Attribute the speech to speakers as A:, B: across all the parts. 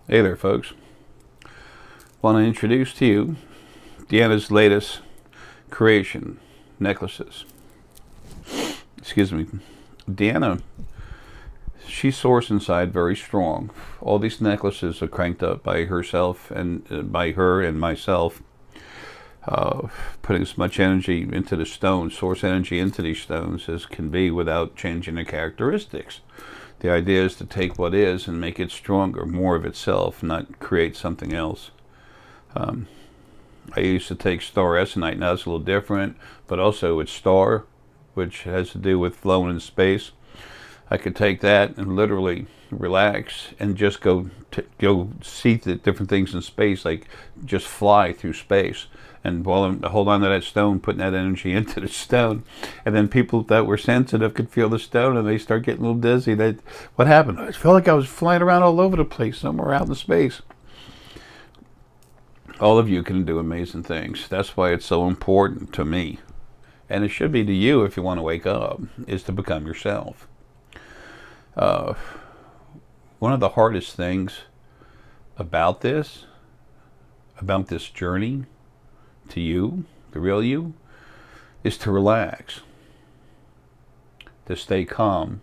A: Hey there, folks. Want to introduce to you Deanna's latest creation, necklaces. Excuse me. Deanna, she's source inside very strong. All these necklaces are cranked up by herself and by her and myself, putting as much energy into the stones, source energy into these stones as can be without changing the characteristics. The idea is to take what is and make it stronger, more of itself, not create something else. I used to take star Essenite. Now it's a little different, but also it's star, which has to do with flowing in space. I could take that and literally relax and just go see the different things in space, like just fly through space. And while I'm hold on to that stone, putting that energy into the stone, and then people that were sensitive could feel the stone, and they start getting a little dizzy. What happened? I felt like I was flying around all over the place, somewhere out in space. All of you can do amazing things. That's why it's so important to me, and it should be to you if you want to wake up, is to become yourself. One of the hardest things about this journey to you, the real you, is to relax, to stay calm,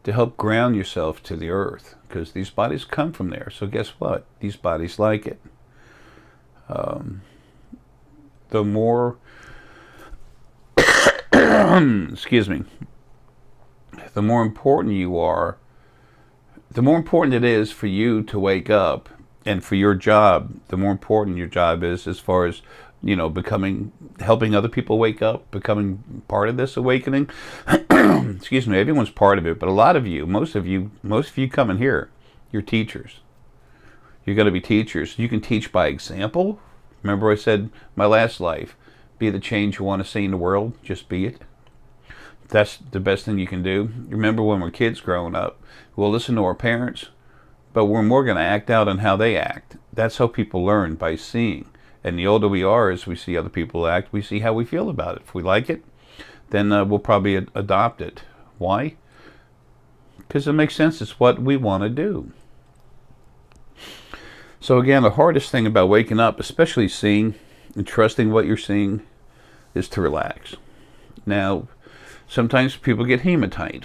A: to help ground yourself to the earth, because these bodies come from there. So guess what? These bodies like it. The more excuse me, the more important you are, the more important it is for you to wake up, and for your job, the more important your job is, as far as, you know, helping other people wake up, becoming part of this awakening. Excuse me, everyone's part of it, but a lot of you, most of you coming here, you're teachers. You're going to be teachers. You can teach by example. Remember I said my last life, be the change you want to see in the world, just be it. That's the best thing you can do. Remember when we're kids growing up, we'll listen to our parents, but we're more going to act out on how they act. That's how people learn, by seeing. And the older we are, as we see other people act, we see how we feel about it. If we like it, then we'll probably adopt it. Why? Because it makes sense. It's what we want to do. So again, the hardest thing about waking up, especially seeing and trusting what you're seeing, is to relax. Now, sometimes people get hematite.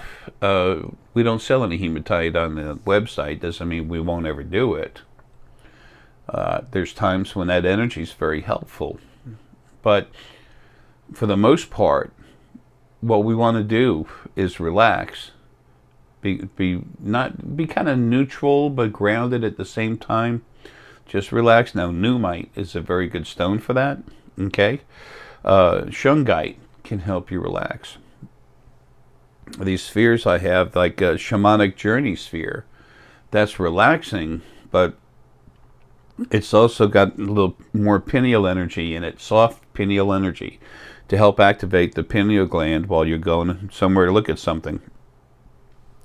A: We don't sell any hematite on the website. Doesn't mean we won't ever do it. There's times when that energy is very helpful. But for the most part, what we want to do is relax. Be kind of neutral but grounded at the same time. Just relax. Now, Numite is a very good stone for that. Okay? Shungite can help you relax. These spheres I have, like a shamanic journey sphere, that's relaxing, but it's also got a little more pineal energy in it, soft pineal energy, to help activate the pineal gland while you're going somewhere to look at something.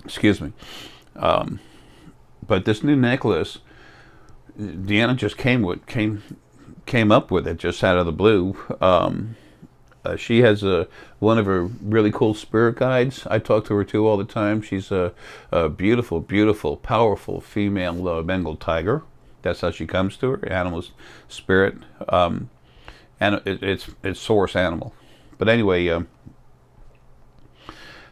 A: Excuse me. But this new necklace, Deanna just came up with it just out of the blue. She has one of her really cool spirit guides. I talk to her too all the time. She's a beautiful, beautiful, powerful female Bengal tiger. That's how she comes to her, animal's spirit. And it's source animal. But anyway,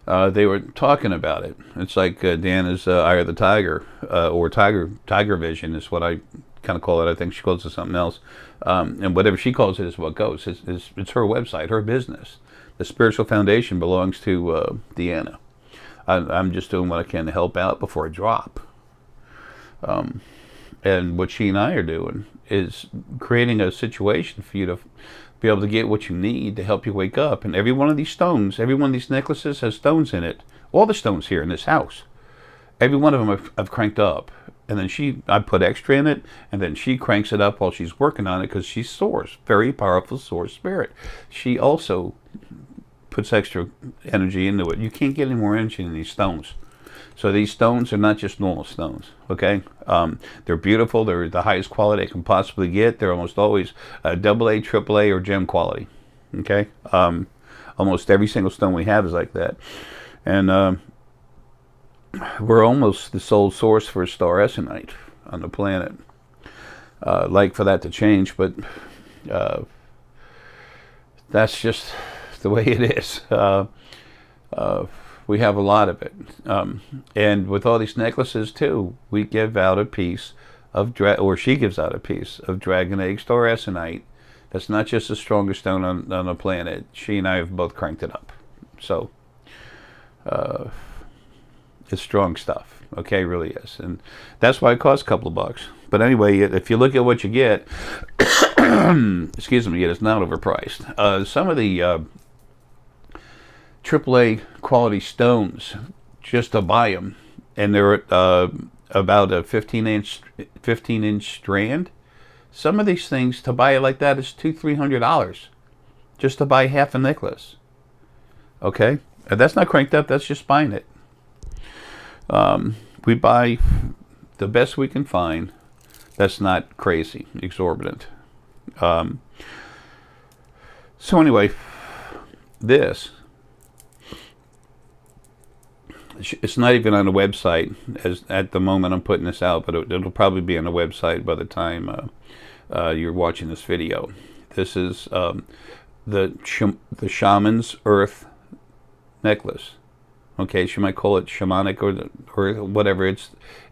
A: they were talking about it. It's like Deanna's Eye of the Tiger, or Tiger Vision is what I kind of call it. I think she calls it something else. And whatever she calls it is what goes. It's her website, her business. The spiritual foundation belongs to Deanna. I'm just doing what I can to help out before I drop. And what she and I are doing is creating a situation for you to be able to get what you need to help you wake up. And every one of these stones, every one of these necklaces has stones in it. All the stones here in this house, every one of them I've cranked up. And then I put extra in it, and then she cranks it up while she's working on it, because she's source, very powerful source spirit. She also puts extra energy into it. You can't get any more energy in these stones. So these stones are not just normal stones, okay? They're beautiful. They're the highest quality I can possibly get. They're almost always AA, AAA, or gem quality, okay? Almost every single stone we have is like that. And we're almost the sole source for star Essenite. on the planet. Like for that to change, but that's just the way it is. We have a lot of it. And with all these necklaces too, we give out a piece of, or she gives out a piece of dragon egg star essonite. That's not just the strongest stone on the planet. She and I have both cranked it up. So, it's strong stuff. Okay, it really is. And that's why it costs a couple of bucks. But anyway, if you look at what you get, excuse me, it's not overpriced. Some of the AAA quality stones, just to buy them, and they're about a 15-inch strand. Some of these things, to buy it like that, is $200-300 just to buy half a necklace. Okay, and that's not cranked up. That's just buying it. We buy the best we can find. That's not crazy, exorbitant. So anyway, this, it's not even on the website as at the moment I'm putting this out, but it'll probably be on the website by the time you're watching this video. This is the Shaman's Earth necklace. Okay, she might call it shamanic or whatever.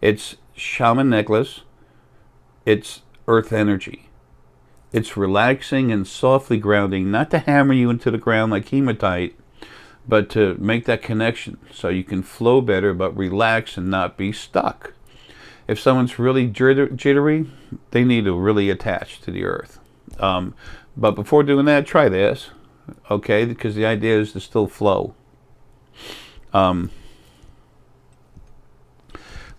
A: It's shaman necklace. It's earth energy. It's relaxing and softly grounding, not to hammer you into the ground like hematite, but to make that connection so you can flow better but relax and not be stuck. If someone's really jittery, they need to really attach to the earth. But before doing that, try this, okay? Because the idea is to still flow.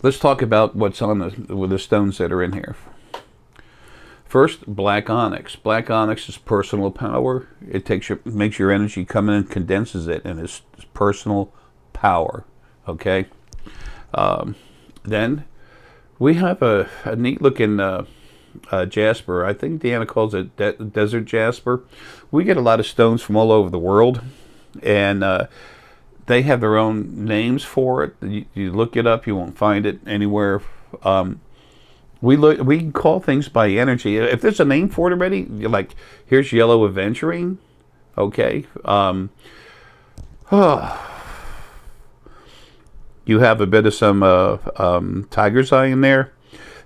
A: Let's talk about what's on the stones that are in here. First, black onyx. Black onyx is personal power. It makes your energy come in and condenses it, and it's personal power. Okay. Then we have a neat looking jasper. I think Deanna calls it desert jasper. We get a lot of stones from all over the world, and they have their own names for it. You look it up, you won't find it anywhere. We call things by energy. If there's a name for it already, you're like, here's yellow aventurine. Okay. You have a bit of some tiger's eye in there.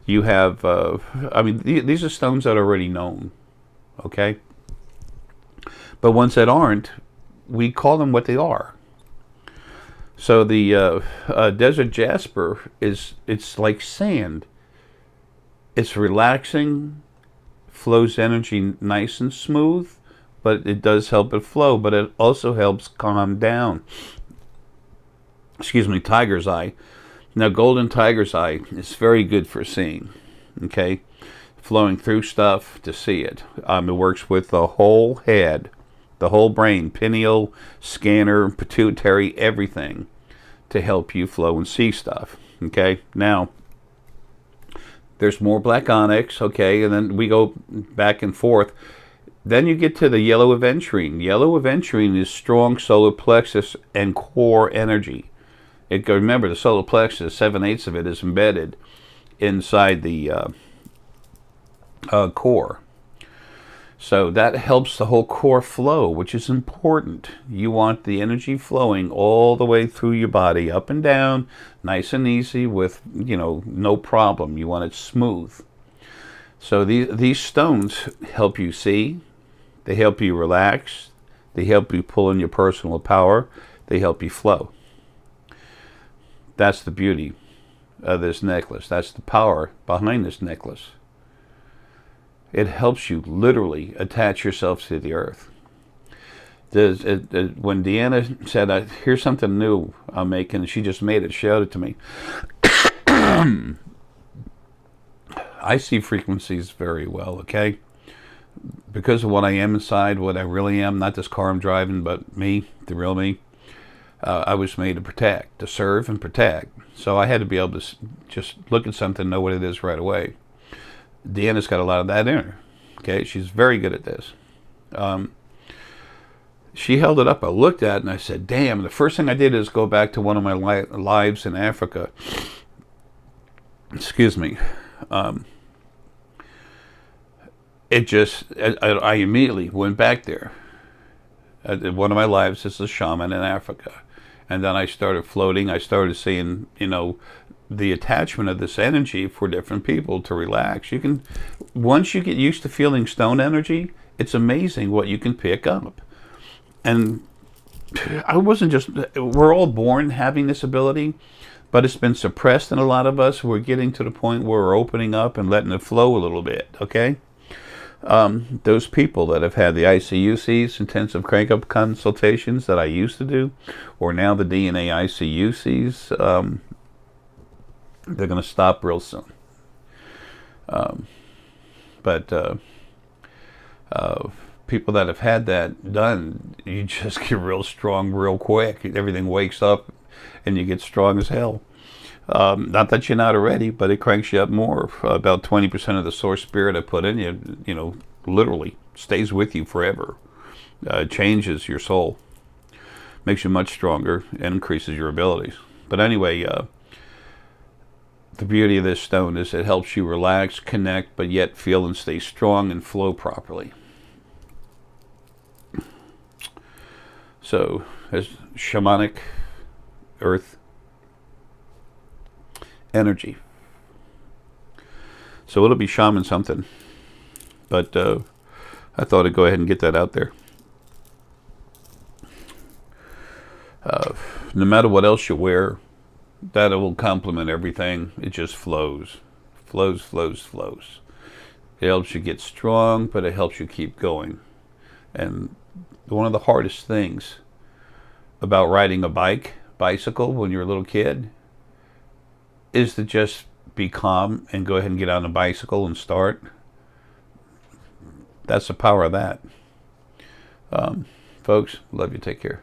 A: You have, I mean, these are stones that are already known. Okay. But ones that aren't, we call them what they are. So the desert jasper it's like sand. It's relaxing, flows energy nice and smooth, but it does help it flow, but it also helps calm down. Excuse me, tiger's eye. Now, golden tiger's eye is very good for seeing, okay? Flowing through stuff to see it. It works with the whole head, the whole brain, pineal, scanner, pituitary, everything to help you flow and see stuff, okay? Now, there's more black onyx, okay, and then we go back and forth. Then you get to the yellow aventurine. Yellow aventurine is strong solar plexus and core energy. Remember, the solar plexus, 7/8 of it is embedded inside the core. So that helps the whole core flow, which is important. You want the energy flowing all the way through your body, up and down, nice and easy with, no problem. You want it smooth. So these stones help you see. They help you relax. They help you pull in your personal power. They help you flow. That's the beauty of this necklace. That's the power behind this necklace. It helps you literally attach yourself to the earth. When Deanna said, here's something new I'm making, and she just made it, showed it to me. I see frequencies very well, okay? Because of what I am inside, what I really am, not this car I'm driving, but me, the real me. I was made to protect, to serve and protect. So I had to be able to just look at something and know what it is right away. Deanna's got a lot of that in her. Okay, she's very good at this. She held it up, I looked at it, and I said, damn, the first thing I did is go back to one of my lives in Africa. Excuse me. It just, I immediately went back there. One of my lives is a shaman in Africa. And then I started floating. I started seeing, the attachment of this energy for different people to relax. You can, once you get used to feeling stone energy, it's amazing what you can pick up. And I wasn't just, we're all born having this ability, but it's been suppressed in a lot of us. We're getting to the point where we're opening up and letting it flow a little bit, okay? Those people that have had the ICUCs, intensive crank-up consultations that I used to do, or now the DNA ICUCs, they're going to stop real soon. But people that have had that done, you just get real strong real quick. Everything wakes up and you get strong as hell. Not that you're not already, but it cranks you up more. About 20% of the source spirit I put in you, literally stays with you forever. Changes your soul. Makes you much stronger and increases your abilities. But anyway, the beauty of this stone is it helps you relax, connect, but yet feel and stay strong and flow properly. So, as shamanic earth energy. So it'll be shaman something. But I thought I'd go ahead and get that out there. No matter what else you wear, that will complement everything. It just flows. Flows, flows, flows. It helps you get strong, but it helps you keep going. And one of the hardest things about riding a bicycle when you're a little kid, is to just be calm and go ahead and get on a bicycle and start. That's the power of that. Folks, love you. Take care.